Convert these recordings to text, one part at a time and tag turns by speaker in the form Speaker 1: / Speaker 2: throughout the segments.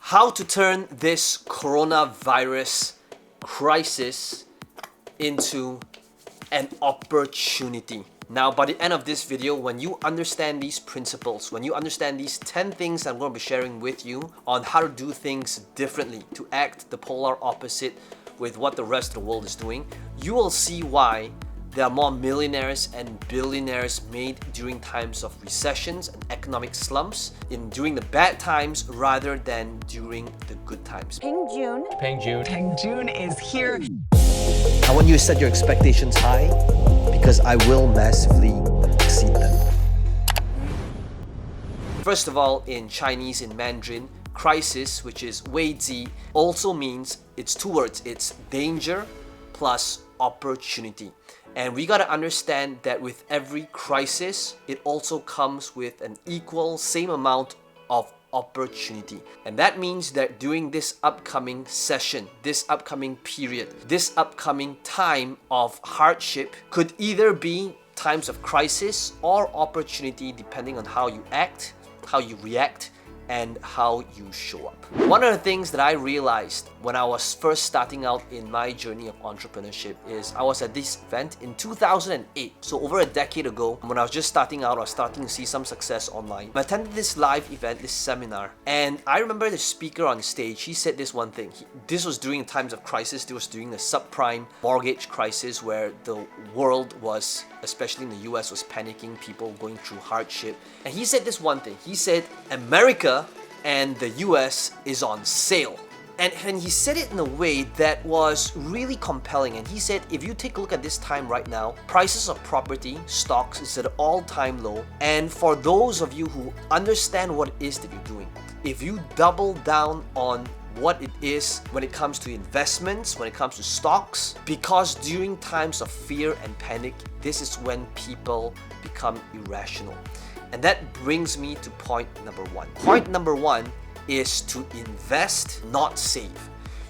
Speaker 1: How to turn this coronavirus crisis into an opportunity. Now, by the end of this video, when you understand these principles, when you understand these 10 things I'm going to be sharing with you on how to do things differently, to act the polar opposite with what the rest of the world is doing, you will see why there are more millionaires and billionaires made during times of recessions and economic slumps, during the bad times rather than during the good times.
Speaker 2: Peng Joon.
Speaker 3: Peng Joon.
Speaker 2: Peng Joon is here.
Speaker 1: I want you to set your expectations high because I will massively exceed them. First of all, in Chinese, in Mandarin, crisis, which is 危机, also means, it's two words, it's danger plus opportunity. And we gotta understand that with every crisis, it also comes with an equal, same amount of opportunity. And that means that during this upcoming session, this upcoming period, this upcoming time of hardship could either be times of crisis or opportunity depending on how you act, how you react, and how you show up. One of the things that I realized when I was first starting out in my journey of entrepreneurship is I was at this event in 2008. So over a decade ago, when I was just starting out, I was starting to see some success online. I attended this live event, this seminar, and I remember the speaker on stage, he said this one thing. This was during times of crisis. This was during the subprime mortgage crisis where the world was, especially in the US, was panicking, people going through hardship. And he said this one thing. He said, America and the US is on sale. And he said it in a way that was really compelling. And he said, if you take a look at this time right now, prices of property, stocks is at an all-time low. And for those of you who understand what it is that you're doing, if you double down on what it is when it comes to investments, when it comes to stocks, because during times of fear and panic, this is when people become irrational. And that brings me to point number one. Point number one is to invest, not save.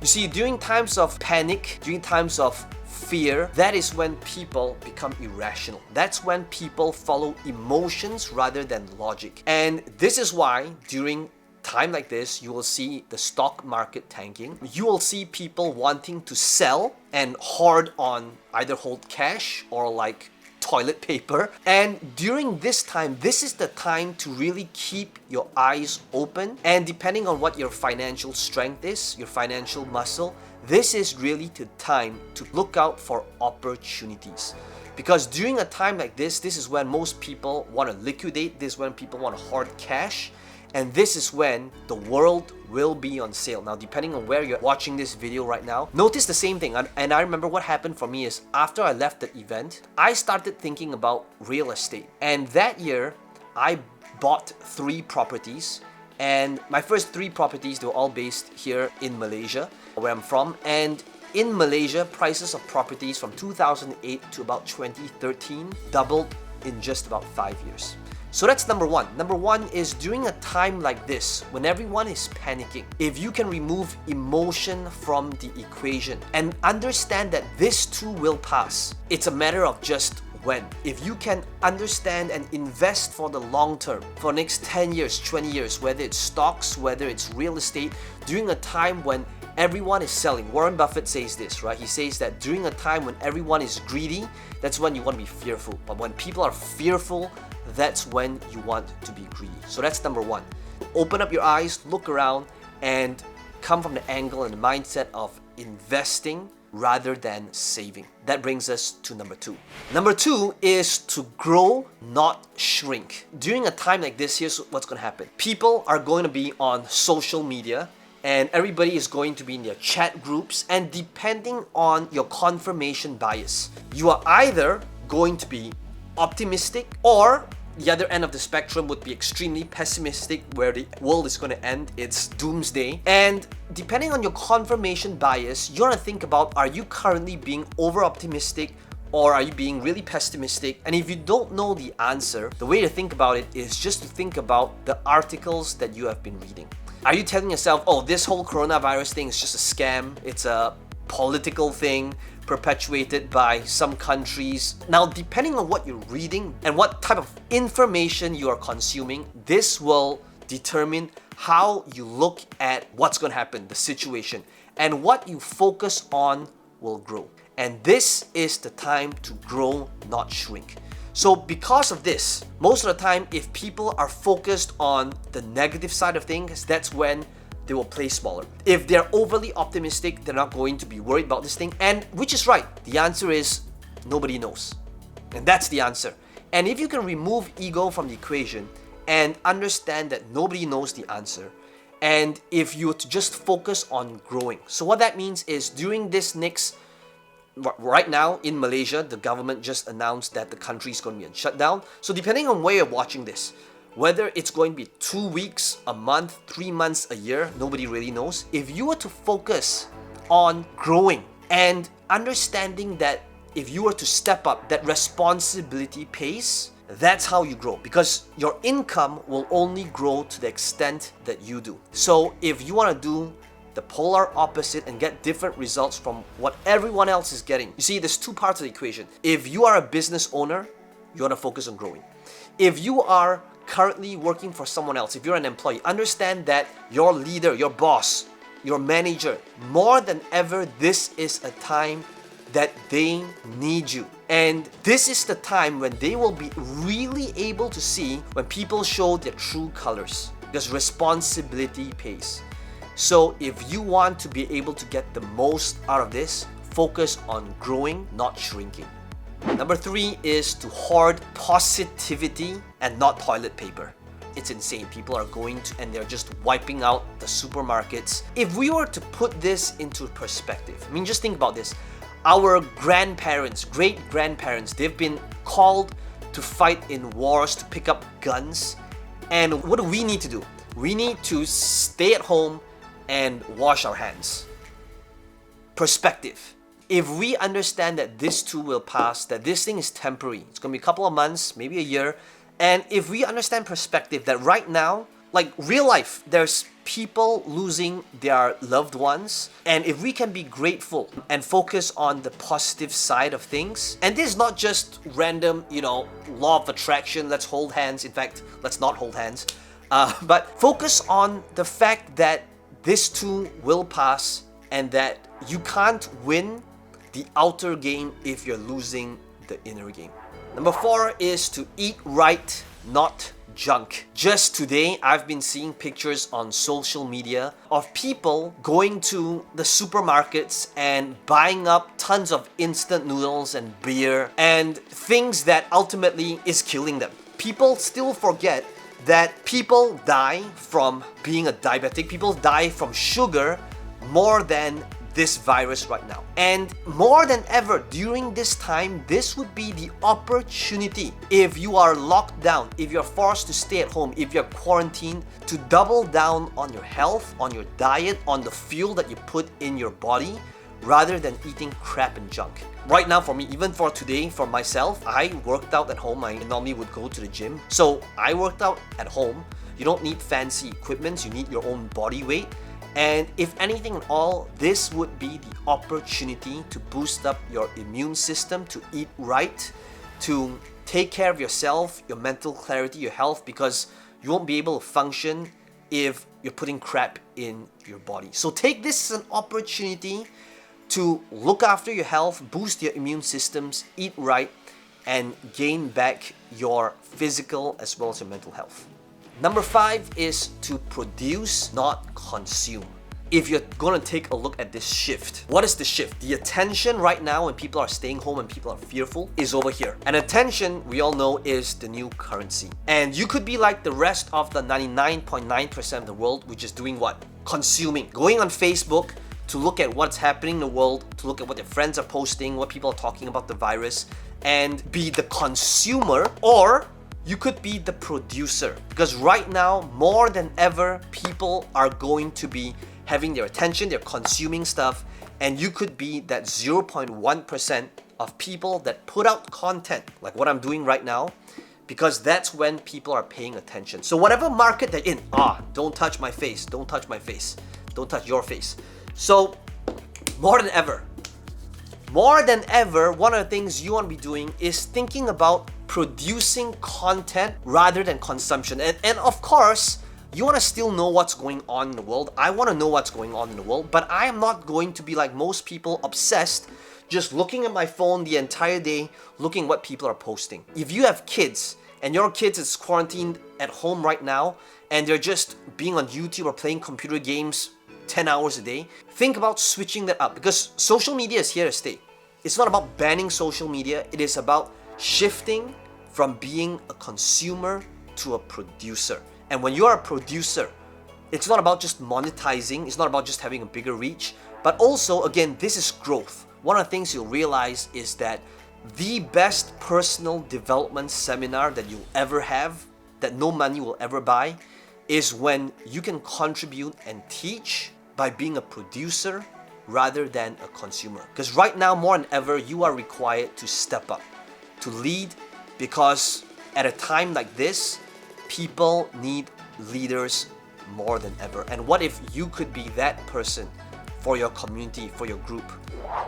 Speaker 1: You see, during times of panic, during times of fear, that is when people become irrational. That's when people follow emotions rather than logic. And this is why during time like this, you will see the stock market tanking. You will see people wanting to sell and hoard on, either hold cash or like toilet paper. And during this time, this is the time to really keep your eyes open. And depending on what your financial strength is, your financial muscle, this is really the time to look out for opportunities. Because during a time like this is when most people want to liquidate, this is when people want to hoard cash. And this is when the world will be on sale. Now, depending on where you're watching this video right now, notice the same thing. And I remember what happened for me is after I left the event, I started thinking about real estate. And that year, I bought 3 properties. And my first 3 properties, they were all based here in Malaysia, where I'm from. And in Malaysia, prices of properties from 2008 to about 2013 doubled in just about 5 years. So that's number one. Number one is during a time like this, when everyone is panicking, if you can remove emotion from the equation and understand that this too will pass, it's a matter of just when. If you can understand and invest for the long term, for the next 10 years, 20 years, whether it's stocks, whether it's real estate, during a time when everyone is selling. Warren Buffett says this, right? He says that during a time when everyone is greedy, that's when you want to be fearful. But when people are fearful, that's when you want to be greedy. So that's number one. Open up your eyes, look around, and come from the angle and the mindset of investing rather than saving. That brings us to number 2. Number 2 is to grow, not shrink. During a time like this, here's what's going to happen. People are going to be on social media, and everybody is going to be in their chat groups, and depending on your confirmation bias, you are either going to be optimistic, or the other end of the spectrum would be extremely pessimistic, where the world is going to end, it's doomsday. And depending on your confirmation bias, you want to think about, are you currently being over optimistic or are you being really pessimistic? And if you don't know the answer, the way to think about it is just to think about the articles that you have been reading. Are you telling yourself, oh, this whole coronavirus thing is just a scam, it's a political thing perpetuated by some countries? Now, depending on what you're reading and what type of information you are consuming, this will determine how you look at what's going to happen, the situation, and what you focus on will grow. And this is the time to grow, not shrink. So because of this, most of the time, if people are focused on the negative side of things, that's when they will play smaller. If they're overly optimistic, they're not going to be worried about this thing. And which is right. The answer is nobody knows. And that's the answer. And if you can remove ego from the equation and understand that nobody knows the answer, and if you were to just focus on growing. So what that means is during this next, right now in Malaysia, the government just announced that the country is going to be on shutdown. So depending on where you're watching this, whether it's going to be 2 weeks, a month, 3 months, a year, nobody really knows. If you were to focus on growing and understanding that if you were to step up, that responsibility pays, that's how you grow, because your income will only grow to the extent that you do. So if you want to do the polar opposite and get different results from what everyone else is getting, you see, there's two parts of the equation. If you are a business owner, you want to focus on growing. If you are currently working for someone else, if you're an employee, understand that your leader, your boss, your manager, more than ever, this is a time that they need you. And this is the time when they will be really able to see when people show their true colors, because responsibility pays. So if you want to be able to get the most out of this, focus on growing, not shrinking. Number 3 is to hoard positivity and not toilet paper. It's insane. People are going to, and they're just wiping out the supermarkets. If we were to put this into perspective, I mean, just think about this. Our grandparents, great-grandparents, they've been called to fight in wars, to pick up guns. And what do we need to do? We need to stay at home and wash our hands. Perspective. If we understand that this too will pass, that this thing is temporary, it's going to be a couple of months, maybe a year, and if we understand perspective that right now, like real life, there's people losing their loved ones, and if we can be grateful and focus on the positive side of things, and this is not just random, law of attraction, let's hold hands, in fact, let's not hold hands, but focus on the fact that this too will pass and that you can't win the outer game if you're losing the inner game. Number 4 is to eat right, not junk. Just today, I've been seeing pictures on social media of people going to the supermarkets and buying up tons of instant noodles and beer and things that ultimately is killing them. People still forget that people die from being a diabetic, people die from sugar more than this virus right now. And more than ever during this time, this would be the opportunity, if you are locked down, if you're forced to stay at home, if you're quarantined, to double down on your health, on your diet, on the fuel that you put in your body, rather than eating crap and junk. Right now for me, even for today, for myself, I worked out at home. I normally would go to the gym. So I worked out at home. You don't need fancy equipment, you need your own body weight. And if anything at all, this would be the opportunity to boost up your immune system, to eat right, to take care of yourself, your mental clarity, your health, because you won't be able to function if you're putting crap in your body. So take this as an opportunity to look after your health, boost your immune systems, eat right, and gain back your physical as well as your mental health. Number 5 is to produce, not consume. If you're going to take a look at this shift, what is the shift? The attention right now when people are staying home and people are fearful is over here. And attention, we all know, is the new currency. And you could be like the rest of the 99.9% of the world, which is doing what? Consuming. Going on Facebook to look at what's happening in the world, to look at what their friends are posting, what people are talking about the virus, and be the consumer, or you could be the producer. Because right now, more than ever, people are going to be having their attention, they're consuming stuff, and you could be that 0.1% of people that put out content, like what I'm doing right now, because that's when people are paying attention. So whatever market they're in, don't touch my face, don't touch my face, don't touch your face. So more than ever, one of the things you want to be doing is thinking about producing content rather than consumption. And of course, You want to still know what's going on in the world. I want to know what's going on in the world, but I am not going to be like most people, obsessed, just looking at my phone the entire day, looking what people are posting. If you have kids, and your kids is quarantined at home right now, and they're just being on YouTube or playing computer games 10 hours a day, think about switching that up, because social media is here to stay. It's not about banning social media, it is about shifting from being a consumer to a producer. And when you are a producer, it's not about just monetizing, it's not about just having a bigger reach, but also, again, this is growth. One of the things you'll realize is that the best personal development seminar that you'll ever have, that no money will ever buy, is when you can contribute and teach by being a producer rather than a consumer. Because right now, more than ever, you are required to step up, to lead, because at a time like this, people need leaders more than ever. And what if you could be that person for your community, for your group?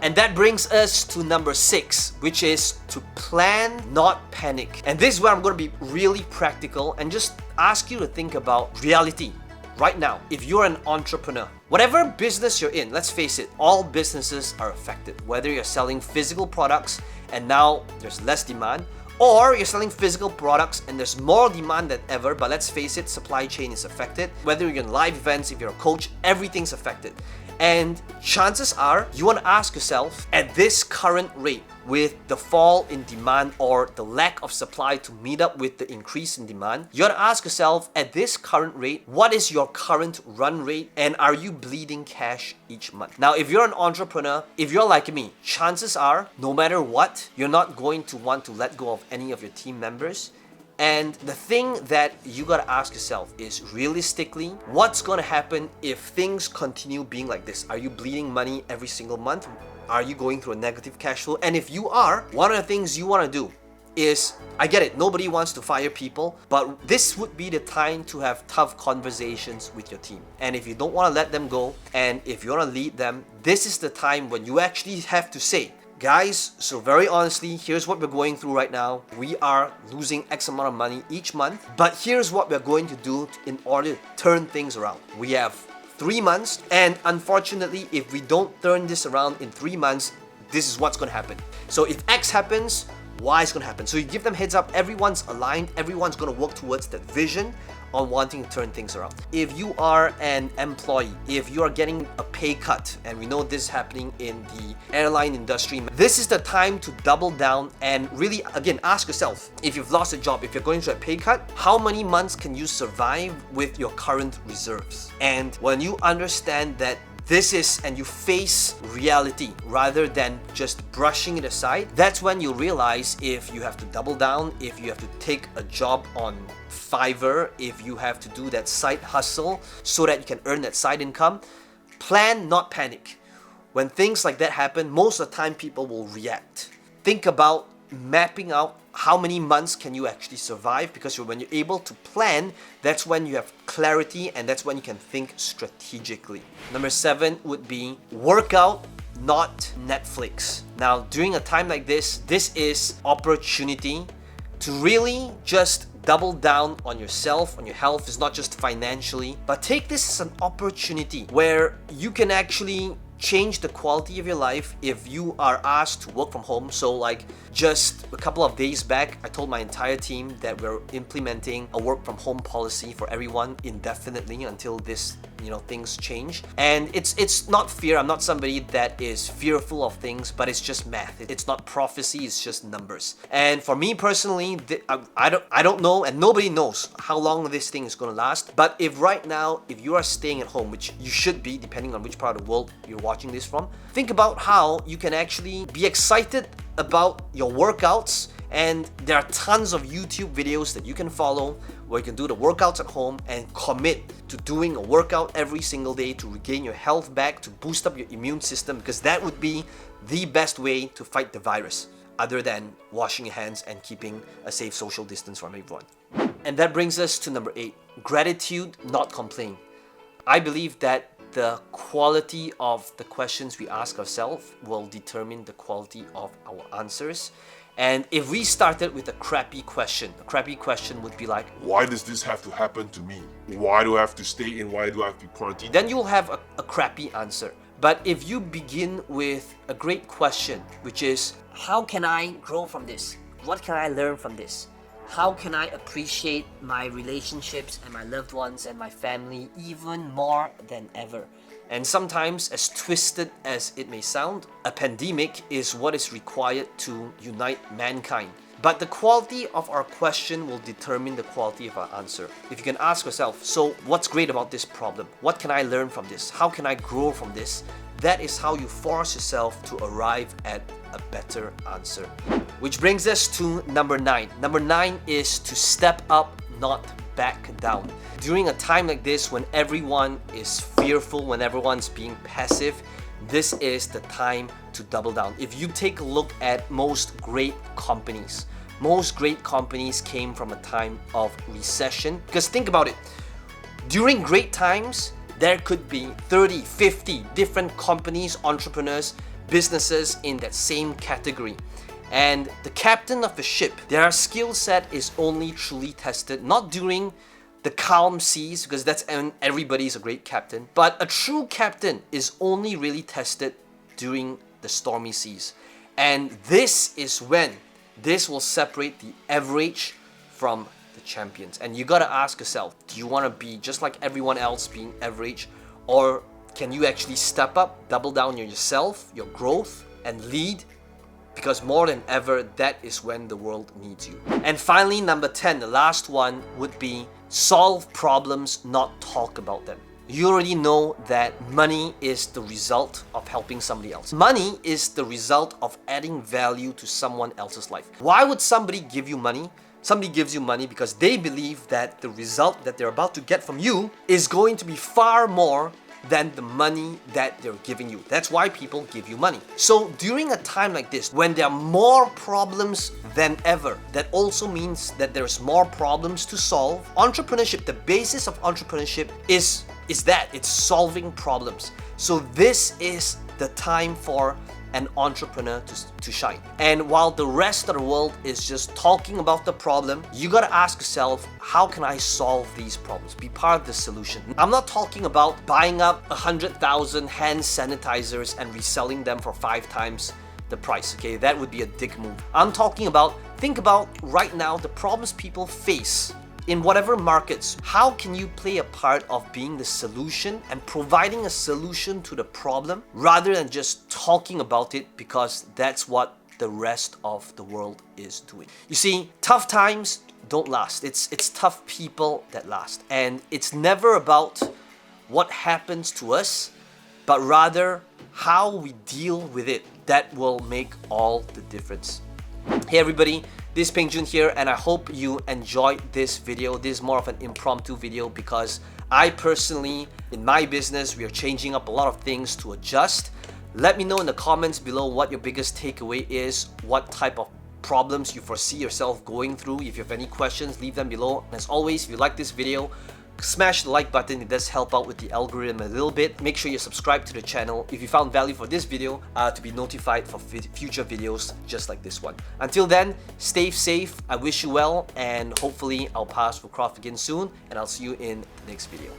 Speaker 1: And that brings us to number 6, which is to plan, not panic. And this is where I'm going to be really practical and just ask you to think about reality right now. If you're an entrepreneur, whatever business you're in, let's face it, all businesses are affected. Whether you're selling physical products and now there's less demand, or you're selling physical products and there's more demand than ever, but let's face it, supply chain is affected. Whether you're in live events, if you're a coach, everything's affected. And chances are, you want to ask yourself, at this current rate, with the fall in demand or the lack of supply to meet up with the increase in demand, you want to ask yourself, at this current rate, what is your current run rate, and are you bleeding cash each month? Now, if you're an entrepreneur, if you're like me, chances are, no matter what, you're not going to want to let go of any of your team members. And the thing that you gotta ask yourself is, realistically, what's gonna happen if things continue being like this? Are you bleeding money every single month? Are you going through a negative cash flow? And if you are, one of the things you wanna do is, I get it, nobody wants to fire people, but this would be the time to have tough conversations with your team. And if you don't wanna let them go, and if you wanna lead them, this is the time when you actually have to say, guys, so very honestly, here's what we're going through right now. We are losing X amount of money each month, but here's what we're going to do in order to turn things around. We have 3 months, and unfortunately, if we don't turn this around in 3 months, this is what's going to happen. So if X happens, Y is going to happen. So you give them heads up, everyone's aligned, everyone's going to work towards that vision on wanting to turn things around. If you are an employee, if you are getting a pay cut, and we know this is happening in the airline industry, this is the time to double down and really, again, ask yourself, if you've lost a job, if you're going through a pay cut, how many months can you survive with your current reserves? And when you understand that this is, and you face reality rather than just brushing it aside, that's when you'll realize if you have to double down, if you have to take a job on Fiverr, if you have to do that side hustle so that you can earn that side income. Plan, not panic. When things like that happen, most of the time people will react. Think about mapping out how many months can you actually survive, because when you're able to plan, that's when you have clarity and that's when you can think strategically. Number 7 would be workout, not Netflix. Now, during a time like this is opportunity to really just double down on yourself, on your health. It's not just financially, but take this as an opportunity where you can actually change the quality of your life if you are asked to work from home. So like just a couple of days back, I told my entire team that we're implementing a work from home policy for everyone indefinitely until this, things change. And it's not fear. I'm not somebody that is fearful of things, but it's just math. It's not prophecy, it's just numbers. And for me personally, I don't know, and nobody knows how long this thing is going to last. But if right now, if you are staying at home, which you should be depending on which part of the world you're watching this from, think about how you can actually be excited about your workouts. And there are tons of YouTube videos that you can follow where you can do the workouts at home and commit to doing a workout every single day to regain your health back, to boost up your immune system, because that would be the best way to fight the virus, other than washing your hands and keeping a safe social distance from everyone. And that brings us to number 8, gratitude, not complain. I believe that the quality of the questions we ask ourselves will determine the quality of our answers. And if we started with a crappy question would be like,
Speaker 2: Why does this have to happen to me? Why do I have to stay in? Why do I have to be quarantined?
Speaker 1: then you'll have a crappy answer. But if you begin with a great question, which is, how can I grow from this? What can I learn from this? How can I appreciate my relationships and my loved ones and my family even more than ever? And sometimes, as twisted as it may sound, a pandemic is what is required to unite mankind. But the quality of our question will determine the quality of our answer. If you can ask yourself, so what's great about this problem? What can I learn from this? How can I grow from this? That is how you force yourself to arrive at a better answer. Which brings us to number 9. Number 9 is to step up, not back down. During a time like this, when everyone is fearful, when everyone's being passive, this is the time to double down. If you take a look at most great companies came from a time of recession. Because think about it, during great times, there could be 30, 50 different companies, entrepreneurs, businesses in that same category. And the captain of the ship, their skill set is only truly tested not during the calm seas, because that's when everybody's a great captain, but a true captain is only really tested during the stormy seas. And this is when this will separate the average from the champions. And you gotta ask yourself, do you want to be just like everyone else being average, or can you actually step up, double down on yourself, your growth, and lead? Because more than ever, that is when the world needs you. And finally, number 10, the last one would be solve problems, not talk about them. You already know that money is the result of helping somebody else. Money is the result of adding value to someone else's life. Why would somebody give you money? Somebody gives you money because they believe that the result that they're about to get from you is going to be far more than the money that they're giving you. That's why people give you money. So during a time like this, when there are more problems than ever, that also means that there's more problems to solve. Entrepreneurship, the basis of entrepreneurship is that it's solving problems. So this is the time for an entrepreneur to shine. And while the rest of the world is just talking about the problem, you gotta ask yourself, how can I solve these problems? Be part of the solution. I'm not talking about buying up 100,000 hand sanitizers and reselling them for 5 times the price, okay? That would be a dick move. I'm talking about, think about right now the problems people face in whatever markets. How can you play a part of being the solution and providing a solution to the problem rather than just talking about it, because that's what the rest of the world is doing. You see, tough times don't last. It's tough people that last. And it's never about what happens to us, but rather how we deal with it that will make all the difference. Hey everybody, this is Peng Joon here, and I hope you enjoyed this video. This is more of an impromptu video because I personally, in my business, we are changing up a lot of things to adjust. Let me know in the comments below what your biggest takeaway is, what type of problems you foresee yourself going through. If you have any questions, leave them below. And as always, if you like this video, smash the like button. It does help out with the algorithm a little bit. Make sure you subscribe to the channel if you found value for this video to be notified for future videos just like this one. Until then, stay safe. I wish you well, and hopefully I'll pass for Croft again soon, and I'll see you in the next video.